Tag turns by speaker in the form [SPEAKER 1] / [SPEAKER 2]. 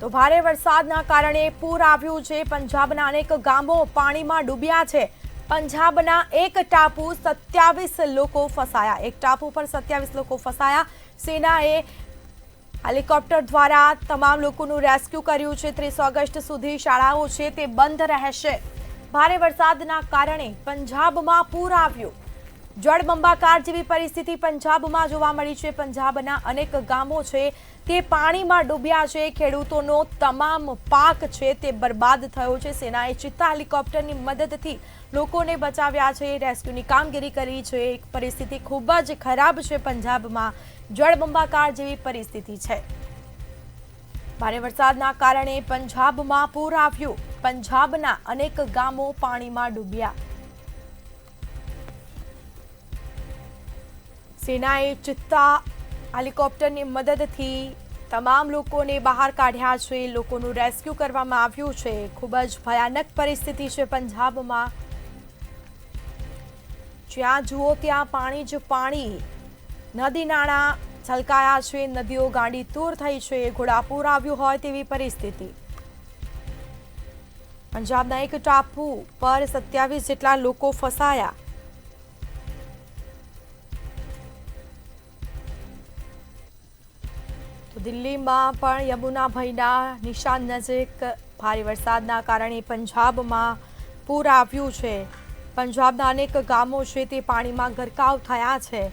[SPEAKER 1] તો ભારે વરસાદના કારણે પૂર આવ્યું છે। પંજાબના અનેક ગામો પાણીમાં ડૂબ્યા છે। પંજાબના એક ટાપુ 27 લોકો ફસાયા। એક ટાપુ પર 27 લોકો ફસાયા। સેનાએ હેલિકોપ્ટર દ્વારા તમામ લોકોનું રેસ્ક્યુ કર્યું છે। 30 ઓગસ્ટ સુધી શાળાઓ છે તે બંધ રહેશે। ભારે વરસાદના કારણે પંજાબમાં પૂર આવ્યું। જળબંબાકાર જેવી પરિસ્થિતિ પંજાબમાં જોવા મળી છે। પંજાબના અનેક ગામો છે તે પાણીમાં ડૂબ્યા છે। ખેડૂતોનો તમામ પાક છે તે બરબાદ થયો છે। સેનાએ ચિત્તા હેલિકોપ્ટરની મદદથી લોકોને બચાવ્યા છે, રેસ્ક્યુની કામગીરી કરી છે। પરિસ્થિતિ ખૂબ જ ખરાબ છે। પંજાબમાં જળબંબાકાર જેવી પરિસ્થિતિ છે। ભારે વરસાદના કારણે પંજાબમાં પૂર આવ્યું। પંજાબના અનેક ગામો પાણીમાં ડૂબ્યા। સેનાએ ચિત્તા હેલિકોપ્ટરની મદદથી તમામ લોકોને બહાર કાઢ્યા છે। લોકોનું રેસ્ક્યુ કરવામાં આવ્યું છે। ખૂબ જ ભયાનક પરિસ્થિતિ છે પંજાબમાં। જ્યાં જુઓ ત્યાં પાણી જ પાણી। નદી નાળા છલકાયા છે, નદીઓ ગાંડી તૂર થઈ છે। ઘોડાપૂર આવ્યું હોય તેવી પરિસ્થિતિ। પંજાબના એક ટાપુ પર 27 જેટલા લોકો ફસાયા। દિલ્હીમાં પણ યમુના ભાઈના નિશાન નજીક ભારે વરસાદના કારણે પંજાબમાં પૂર આવ્યું છે। પંજાબના અનેક ગામો છે તે પાણીમાં ગરકાવ થયા છે।